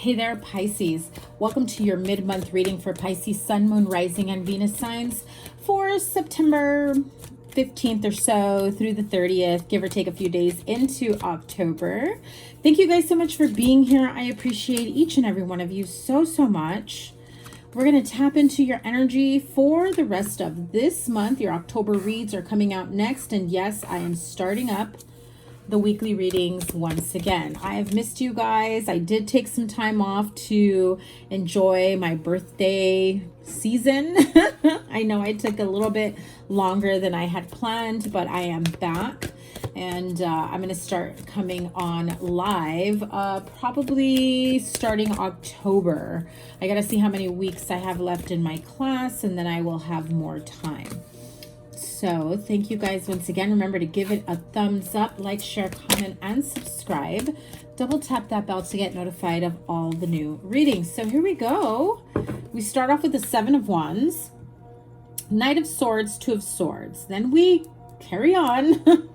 Hey there, Pisces. Welcome to your mid-month reading for Pisces, Sun, Moon, Rising, and Venus signs for September 15th or so through the 30th, give or take a few days into October. Thank you guys so much for being here. I appreciate each and every one of you so much. We're going to tap into your energy for the rest of this month. Your October reads are coming out next. And yes, I am starting up the weekly readings once again. I have missed you guys. I did take some time off to enjoy my birthday season. I know I took a little bit longer than I had planned, but I am back. And I'm going to start coming on live probably starting October. I got to see how many weeks I have left in my class, and then I will have more time. So thank you guys once again. Remember to give it a thumbs up, like, share, comment, and subscribe. Double tap that bell to get notified of all the new readings. So here we go. We start off with the Seven of Wands, Knight of Swords, Two of Swords. Then we carry on.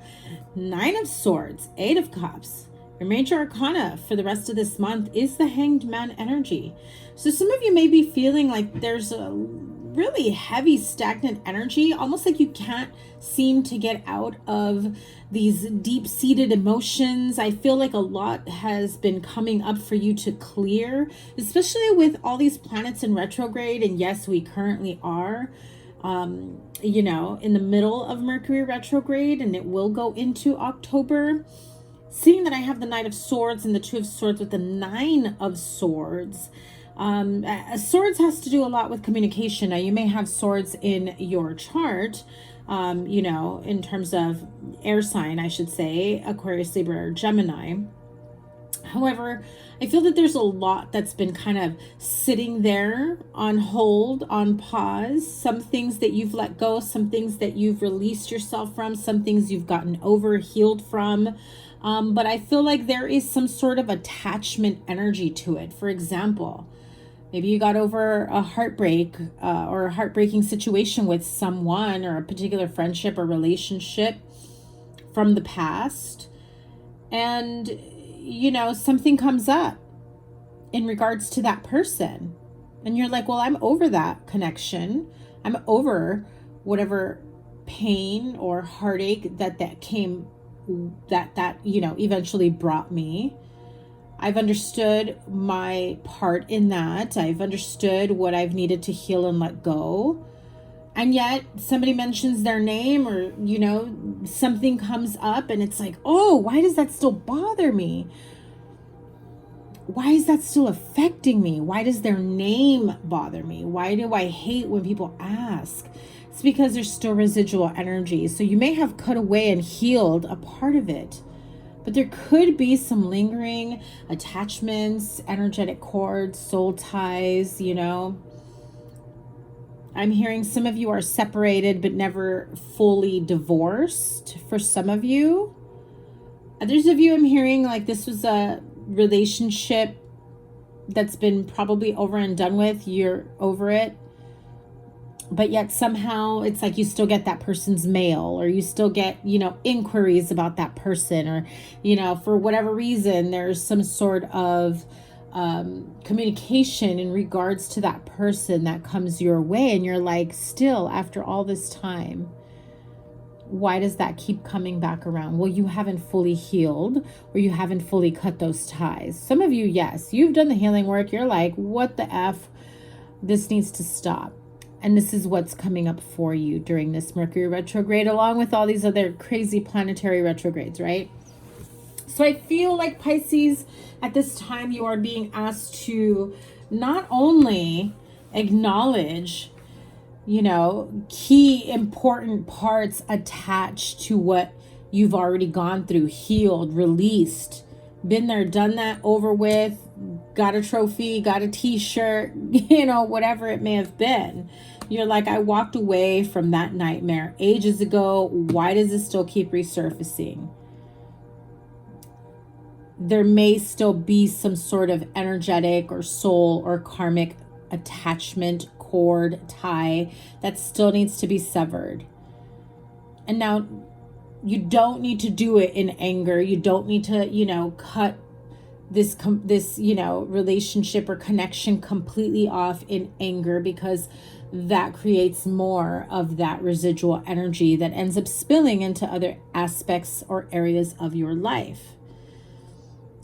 Nine of Swords, Eight of Cups. Your major arcana for the rest of this month is the Hanged Man energy. So some of you may be feeling like there's a really heavy stagnant energy, almost like you can't seem to get out of these deep-seated emotions. I feel like a lot has been coming up for you to clear, especially with all these planets in retrograde. And yes, we currently are you know, in the middle of Mercury retrograde, and it will go into October. Seeing that I have the Knight of Swords and the Two of Swords with the Nine of Swords, swords has to do a lot with communication. Now, you may have swords in your chart, you know, in terms of air sign, I should say, Aquarius, Libra, or Gemini. However, I feel that there's a lot that's been kind of sitting there on hold, on pause. Some things that you've let go, some things that you've released yourself from, some things you've gotten over, healed from. But I feel like there is some sort of attachment energy to it. For example, maybe you got over a heartbreak or a heartbreaking situation with someone, or a particular friendship or relationship from the past. And you know, something comes up in regards to that person. And you're like, well, I'm over that connection. I'm over whatever pain or heartache that came, that, you know, eventually brought me. I've understood my part in that. I've understood what I've needed to heal and let go. And yet somebody mentions their name, or, you know, something comes up and it's like, oh, why does that still bother me? Why is that still affecting me? Why does their name bother me? Why do I hate when people ask? It's because there's still residual energy. So you may have cut away and healed a part of it, but there could be some lingering attachments, energetic cords, soul ties, you know. I'm hearing some of you are separated but never fully divorced for some of you. Others of you, I'm hearing like this was a relationship that's been probably over and done with. You're over it. But yet somehow it's like you still get that person's mail, or you still get, you know, inquiries about that person, or, you know, for whatever reason, there's some sort of communication in regards to that person that comes your way, and you're like, still after all this time, why does that keep coming back around? Well, you haven't fully healed, or you haven't fully cut those ties. Some of you, yes, you've done the healing work. You're like, what the F? This needs to stop. And this is what's coming up for you during this Mercury retrograde, along with all these other crazy planetary retrogrades, right? So I feel like Pisces, at this time, you are being asked to not only acknowledge, you know, key important parts attached to what you've already gone through, healed, released, been there, done that, over with, got a trophy, got a t-shirt, you know, whatever it may have been. You're like, I walked away from that nightmare ages ago. Why does it still keep resurfacing? There may still be some sort of energetic or soul or karmic attachment, cord, tie that still needs to be severed. And now you don't need to do it in anger. You don't need to, you know, cut this you know, relationship or connection completely off in anger, because that creates more of that residual energy that ends up spilling into other aspects or areas of your life.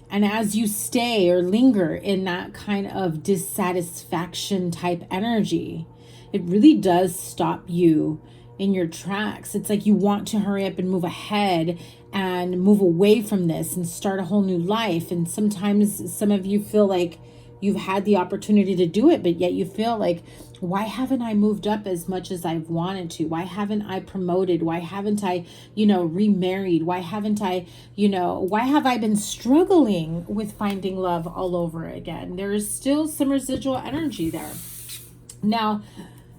And as you stay or linger in that kind of dissatisfaction type energy, it really does stop you in your tracks. It's like you want to hurry up and move ahead and move away from this and start a whole new life. And sometimes some of you feel like you've had the opportunity to do it, but yet you feel like, why haven't I moved up as much as I've wanted to? Why haven't I promoted? Why haven't I, you know, remarried? Why haven't I, you know, why have I been struggling with finding love all over again? There is still some residual energy there. Now,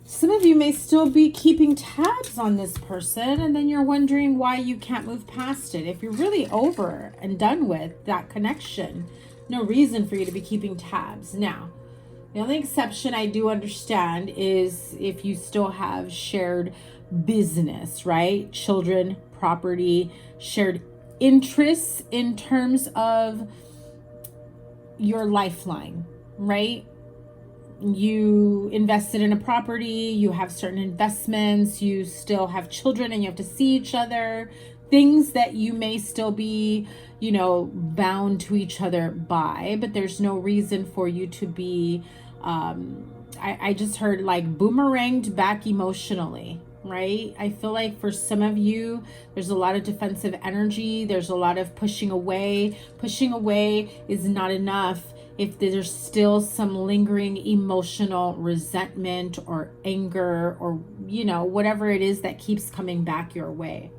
some of you may still be keeping tabs on this person, and then you're wondering why you can't move past it. If you're really over and done with that connection, no reason for you to be keeping tabs. Now, the only exception I do understand is if you still have shared business, right? Children, property, shared interests in terms of your lifeline, right? You invested in a property, you have certain investments, you still have children and you have to see each other, things that you may still be, you know, bound to each other by, but there's no reason for you to be, I just heard like boomeranged back emotionally, right? I feel like for some of you, there's a lot of defensive energy. There's a lot of pushing away. Pushing away is not enough if there's still some lingering emotional resentment or anger or, you know, whatever it is that keeps coming back your way.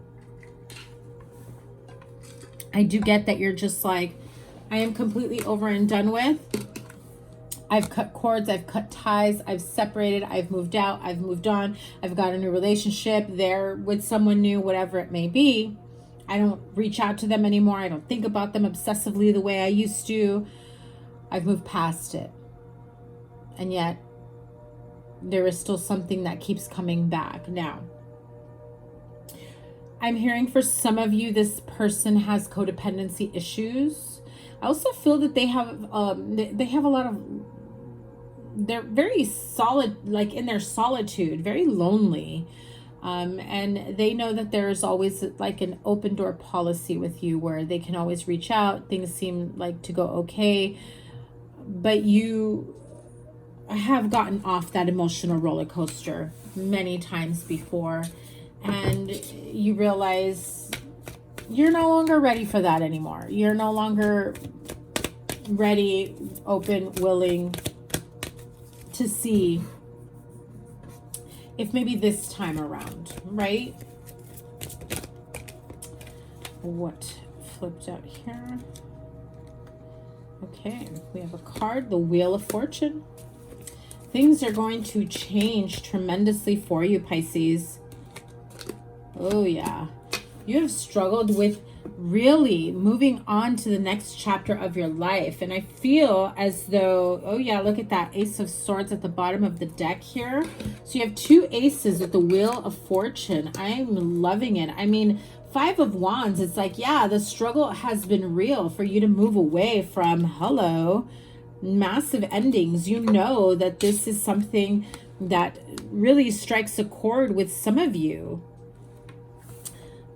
I do get that you're just like, I am completely over and done with. I've cut cords, I've cut ties, I've separated, I've moved out, I've moved on, I've got a new relationship, they're with someone new, whatever it may be. I don't reach out to them anymore. I don't think about them obsessively the way I used to. I've moved past it. And yet, there is still something that keeps coming back. Now, I'm hearing for some of you, this person has codependency issues. I also feel that they have a lot of, they're very solid, like in their solitude, very lonely. And they know that there's always like an open door policy with you where they can always reach out. Things seem like to go okay, but you have gotten off that emotional roller coaster many times before, and you realize you're no longer ready for that anymore. You're no longer ready, open, willing to see if maybe this time around, right? What flipped out here? Okay, we have a card, the Wheel of Fortune. Things are going to change tremendously for you, Pisces. Oh yeah. You have struggled with really moving on to the next chapter of your life. And I feel as though, oh yeah, look at that Ace of Swords at the bottom of the deck here. So you have two aces with the Wheel of Fortune. I'm loving it. I mean, Five of Wands, it's like, yeah, the struggle has been real for you to move away from, hello, massive endings. You know that this is something that really strikes a chord with some of you.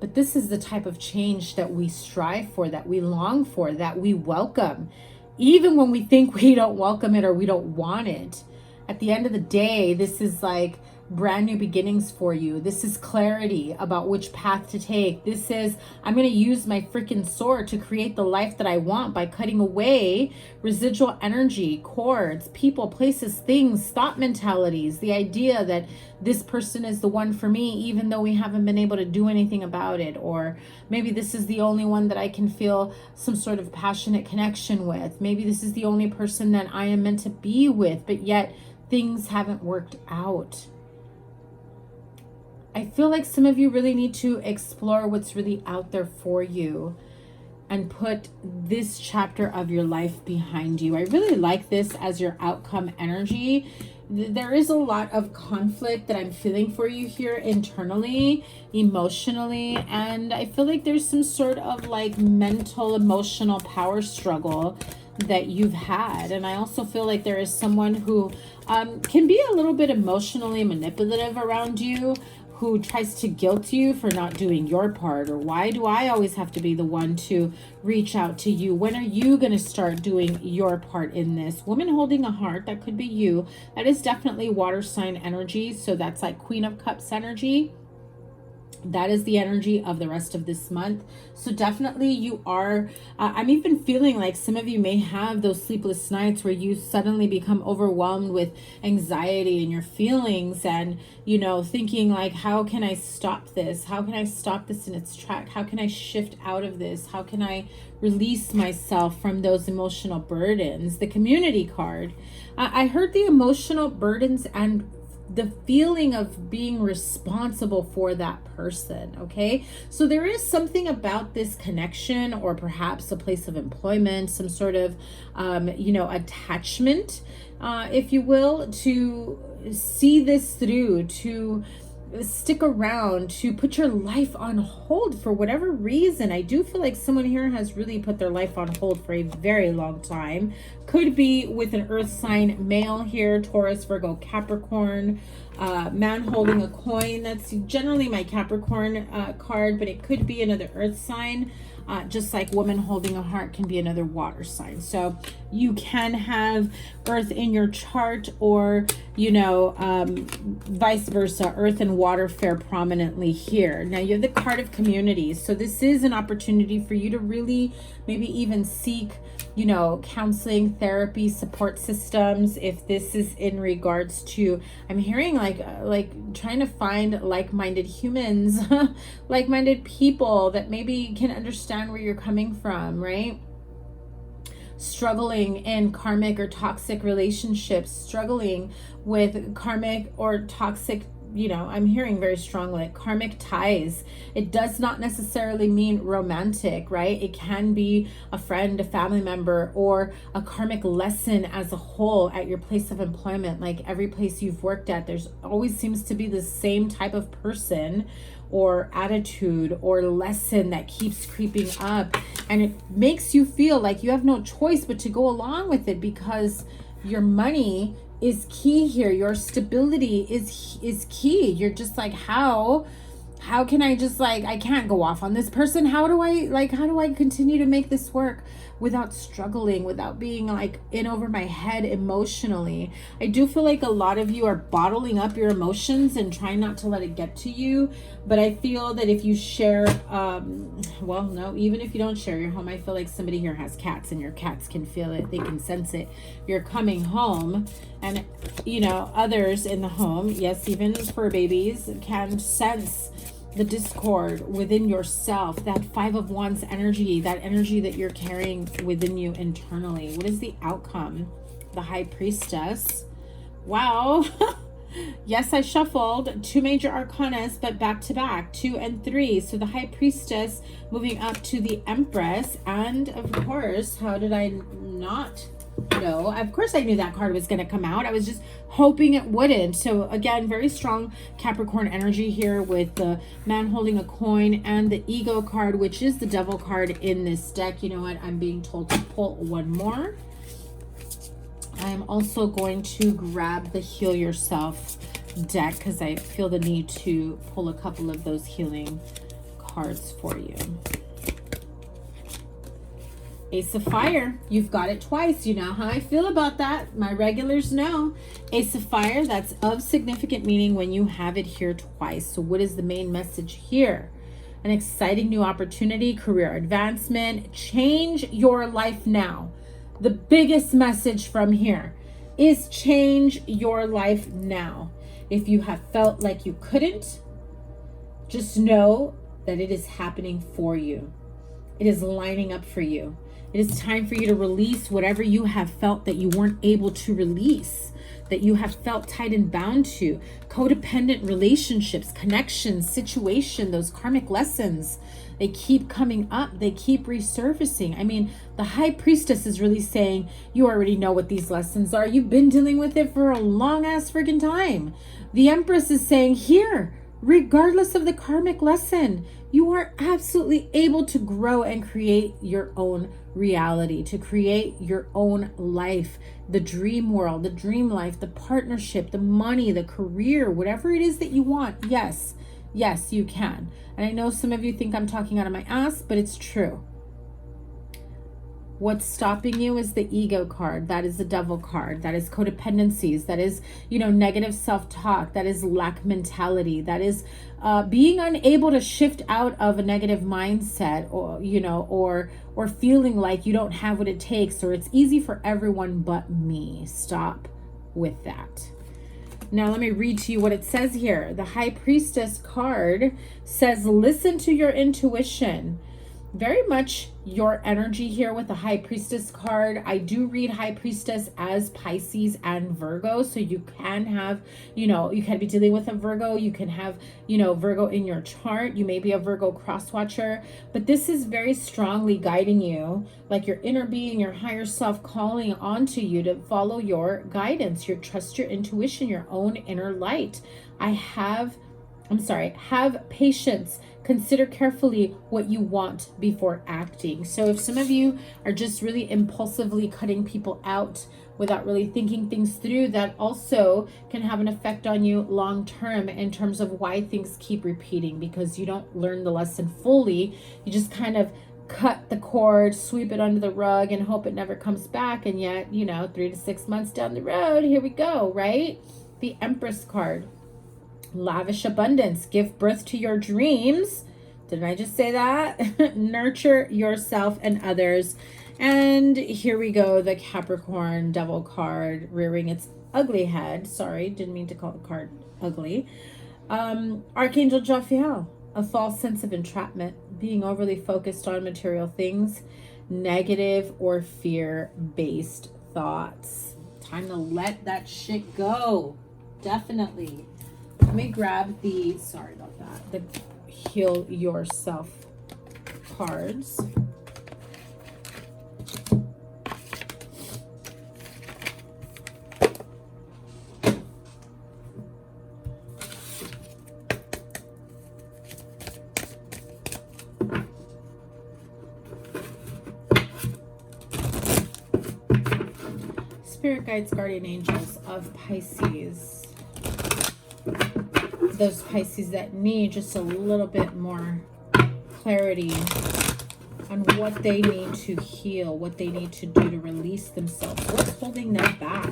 But this is the type of change that we strive for, that we long for, that we welcome. Even when we think we don't welcome it or we don't want it. At the end of the day, this is like brand new beginnings for you. This is clarity about which path to take. This is, I'm going to use my freaking sword to create the life that I want by cutting away residual energy, cords, people, places, things, thought mentalities, the idea that this person is the one for me, even though we haven't been able to do anything about it. Or maybe this is the only one that I can feel some sort of passionate connection with. Maybe this is the only person that I am meant to be with, but yet things haven't worked out. I feel like some of you really need to explore what's really out there for you and put this chapter of your life behind you. I really like this as your outcome energy, there is a lot of conflict that I'm feeling for you here internally, emotionally, and I feel like there's some sort of like mental, emotional power struggle that you've had. And I also feel like there is someone who can be a little bit emotionally manipulative around you, who tries to guilt you for not doing your part, or why do I always have to be the one to reach out to you? When are you going to start doing your part in this? Woman holding a heart, that could be you. That is definitely water sign energy. So that's like Queen of Cups energy. That is the energy of the rest of this month. So definitely you are, I'm even feeling like some of you may have those sleepless nights where you suddenly become overwhelmed with anxiety and your feelings, and, you know, thinking like, how can I stop this? How can I stop this in its track? How can I shift out of this? How can I release myself from those emotional burdens? The Community card. I heard the emotional burdens and the feeling of being responsible for that person. Okay, so there is something about this connection, or perhaps a place of employment, some sort of you know, attachment, if you will, to see this through, to stick around, to put your life on hold for whatever reason. I do feel like someone here has really put their life on hold for a very long time. Could be with an earth sign male here, Taurus, Virgo, Capricorn, man holding a coin. That's generally my Capricorn card, but it could be another earth sign. Just like woman holding a heart can be another water sign. So you can have earth in your chart, or, you know, vice versa. Earth and water fare prominently here. Now you have the card of communities. So this is an opportunity for you to really maybe even seek, you know, counseling, therapy, support systems. If this is in regards to, I'm hearing like trying to find like-minded humans, like-minded people that maybe can understand where you're coming from, right? Struggling in karmic or toxic relationships, struggling with karmic or toxic, you know, I'm hearing very strongly like karmic ties. It does not necessarily mean romantic, right? It can be a friend, a family member, or a karmic lesson as a whole at your place of employment. Like every place you've worked at, there's always seems to be the same type of person or attitude or lesson that keeps creeping up, and it makes you feel like you have no choice but to go along with it, because your money is key here, your stability is key. You're just like, how can I just like, I can't go off on this person. How do I continue to make this work without struggling, without being like in over my head emotionally? I do feel like a lot of you are bottling up your emotions and trying not to let it get to you. But I feel that if you share, well, no, even if you don't share your home, I feel like somebody here has cats, and your cats can feel it. They can sense it. You're coming home, and, you know, others in the home, yes, even fur babies, can sense the discord within yourself, that Five of Wands energy, that energy that you're carrying within you internally. What is the outcome? The High Priestess. Wow. Yes, I shuffled 2 major arcanas, but back to back, 2 and 3. So the High Priestess moving up to the Empress. And of course, how did I not know? Of course I knew that card was going to come out. I was just hoping it wouldn't. So again, very strong Capricorn energy here with the man holding a coin and the Ego card, which is the Devil card in this deck. You know what? I'm being told to pull one more. I'm also going to grab the Heal Yourself deck because I feel the need to pull a couple of those healing cards for you. Ace of Fire, you've got it twice. You know how I feel about that. My regulars know. Ace of Fire, that's of significant meaning when you have it here twice. So what is the main message here? An exciting new opportunity, career advancement, change your life now. The biggest message from here is change your life now. If you have felt like you couldn't, just know that it is happening for you. It is lining up for you. It is time for you to release whatever you have felt that you weren't able to release, that you have felt tied and bound to. Codependent relationships, connections, situation, those karmic lessons They keep coming up. They keep resurfacing. I mean, the High Priestess is really saying, you already know what these lessons are. You've been dealing with it for a long ass freaking time. The Empress is saying, here, regardless of the karmic lesson, you are absolutely able to grow and create your own reality, to create your own life, the dream world, the dream life, the partnership, the money, the career, whatever it is that you want. Yes, you can. And I know some of you think I'm talking out of my ass, but it's true. What's stopping you is the ego card. That is the devil card. That is codependencies. That is, negative self-talk. That is lack mentality. That is being unable to shift out of a negative mindset, or feeling like you don't have what it takes, or it's easy for everyone but me. Stop with that. Now let me read to you what it says here. The High Priestess card says, listen to your intuition. Very much your energy here with the High Priestess card. I do read High Priestess as Pisces and Virgo. So you can have, you can be dealing with a Virgo. You can have, Virgo in your chart. You may be a Virgo cross watcher. But this is very strongly guiding you, like your inner being, your higher self calling onto you to follow your guidance, trust your intuition, your own inner light. Have patience. Consider carefully what you want before acting. So if some of you are just really impulsively cutting people out without really thinking things through, that also can have an effect on you long term in terms of why things keep repeating, because you don't learn the lesson fully. You just kind of cut the cord, sweep it under the rug, and hope it never comes back. And yet, 3 to 6 months down the road, here we go, right? The Empress card. Lavish abundance. Give birth to your dreams. Didn't I just say that? Nurture yourself and others. And here we go. The Capricorn devil card rearing its ugly head. Sorry, didn't mean to call the card ugly. Archangel Jophiel. A false sense of entrapment. Being overly focused on material things. Negative or fear-based thoughts. Time to let that shit go. Definitely. Let me grab the, sorry about that, the Heal Yourself cards. Spirit guides, guardian angels of Pisces. Those Pisces that need just a little bit more clarity on what they need to heal, what they need to do to release themselves. What's holding them back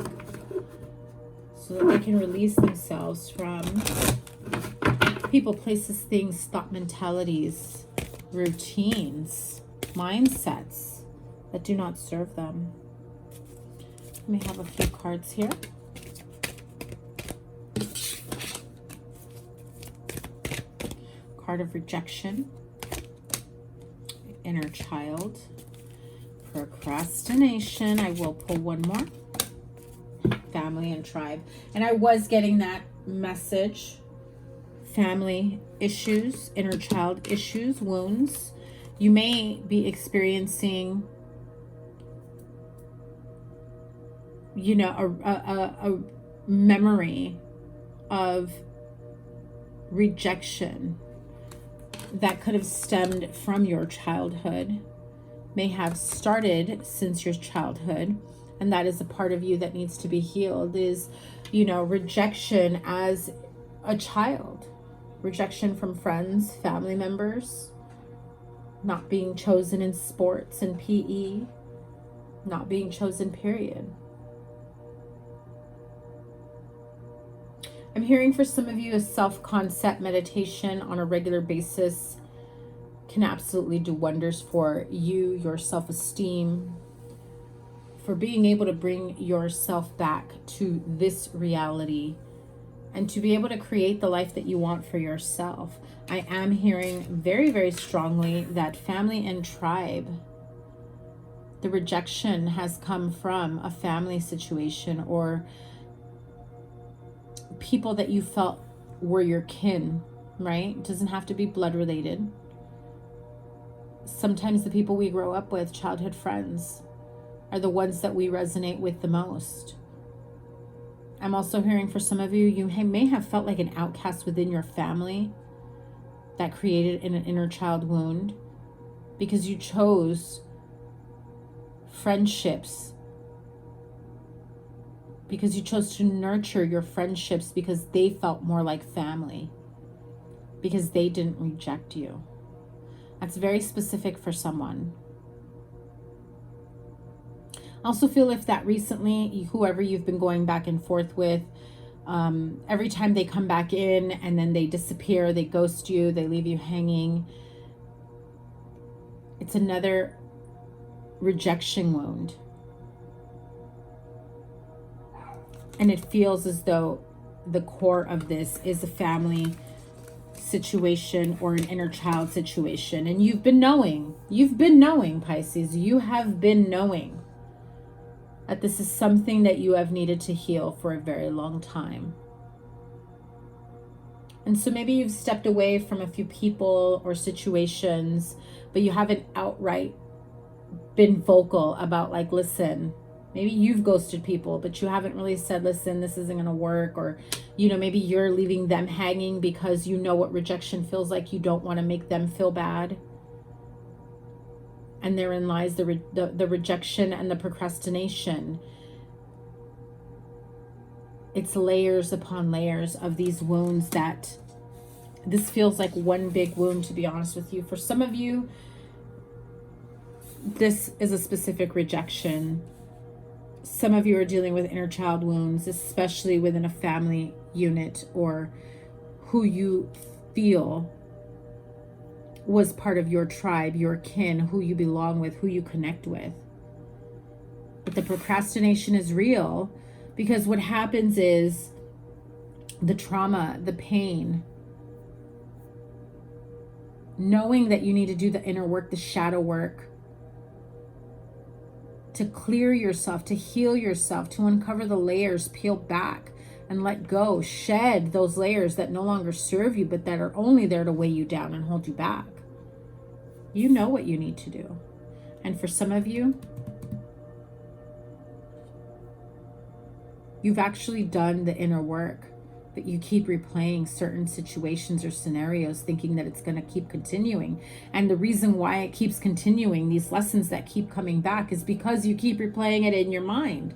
so that they can release themselves from people, places, things, thought mentalities, routines, mindsets that do not serve them. Let me have a few cards here. Card of rejection, inner child, procrastination. I will pull one more. Family and tribe. And I was getting that message. Family issues, inner child issues, wounds. You may be experiencing, a memory of rejection that could have stemmed from your childhood, may have started since your childhood, and that is a part of you that needs to be healed. Is rejection as a child, rejection from friends, family members, not being chosen in sports and PE, not being chosen, period. I'm hearing for some of you a self-concept meditation on a regular basis can absolutely do wonders for you, your self-esteem, for being able to bring yourself back to this reality and to be able to create the life that you want for yourself. I am hearing very, very strongly that family and tribe, the rejection has come from a family situation or people that you felt were your kin, right? It doesn't have to be blood related. sometimes the people we grow up with, childhood friends, are the ones that we resonate with the most. I'm also hearing for some of you, you may have felt like an outcast within your family that created an inner child wound because you chose friendships, because you chose to nurture your friendships because they felt more like family, because they didn't reject you. That's very specific for someone. I also feel if that recently, whoever you've been going back and forth with, every time they come back in and then they disappear, they ghost you, they leave you hanging. It's another rejection wound. And it feels as though the core of this is a family situation or an inner child situation. And you've been knowing, Pisces, you have been knowing that this is something that you have needed to heal for a very long time. And so maybe you've stepped away from a few people or situations, but you haven't outright been vocal about like, listen, maybe you've ghosted people, but you haven't really said, listen, this isn't going to work. Or, you know, maybe you're leaving them hanging because you know what rejection feels like. You don't want to make them feel bad. And therein lies the rejection and the procrastination. It's layers upon layers of these wounds that this feels like one big wound, to be honest with you. For some of you, this is a specific rejection. Some of you are dealing with inner child wounds, especially within a family unit or who you feel was part of your tribe, your kin, who you belong with, who you connect with. But the procrastination is real because what happens is the trauma, the pain, knowing that you need to do the inner work, the shadow work, to clear yourself, to heal yourself, to uncover the layers, peel back and let go, shed those layers that no longer serve you, but that are only there to weigh you down and hold you back. You know what you need to do. And for some of you, you've actually done the inner work, but you keep replaying certain situations or scenarios thinking that it's going to keep continuing. And the reason why it keeps continuing, these lessons that keep coming back, is because you keep replaying it in your mind.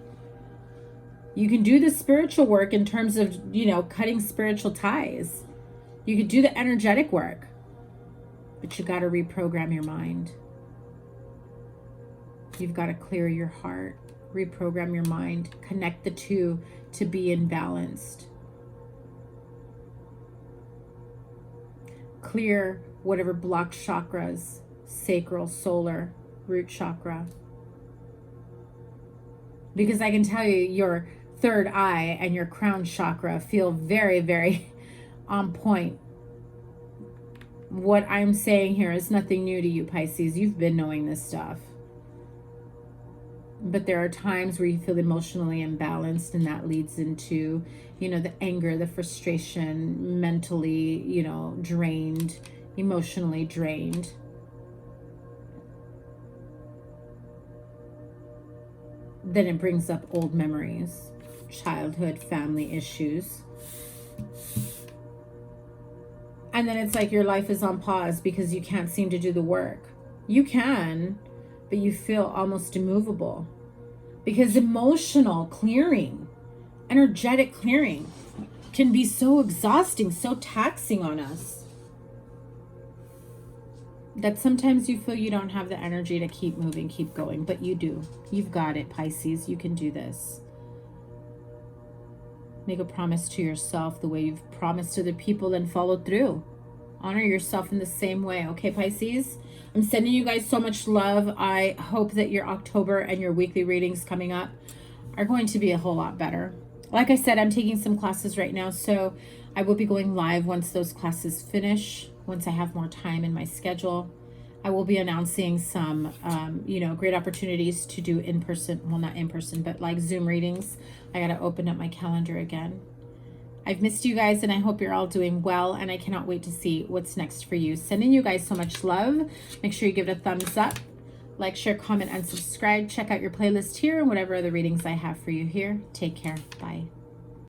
You can do the spiritual work in terms of, you know, cutting spiritual ties. You could do the energetic work, but you got to reprogram your mind. You've got to clear your heart, reprogram your mind, connect the two to be in balance. Clear whatever blocked chakras, sacral, solar, root chakra. Because I can tell you, your third eye and your crown chakra feel very, very on point. What I'm saying here is nothing new to you, Pisces. You've been knowing this stuff. But there are times where you feel emotionally imbalanced, and that leads into, you know, the anger, the frustration, mentally, you know, drained, emotionally drained. Then it brings up old memories, childhood, family issues. And then it's like your life is on pause because you can't seem to do the work. You can, but you feel almost immovable. Because emotional clearing, energetic clearing, can be so exhausting, so taxing on us, that sometimes you feel you don't have the energy to keep moving, keep going, but you do. You've got it, Pisces. You can do this. Make a promise to yourself the way you've promised to the people and follow through. Honor yourself in the same way. Okay, Pisces? I'm sending you guys so much love. I hope that your October and your weekly readings coming up are going to be a whole lot better. Like I said, I'm taking some classes right now, so I will be going live once those classes finish, once I have more time in my schedule. I will be announcing some, great opportunities to do in-person, well, not in-person, but like Zoom readings. I got to open up my calendar again. I've missed you guys, and I hope you're all doing well, and I cannot wait to see what's next for you. Sending you guys so much love. Make sure you give it a thumbs up. Like, share, comment, and subscribe. Check out your playlist here and whatever other readings I have for you here. Take care. Bye.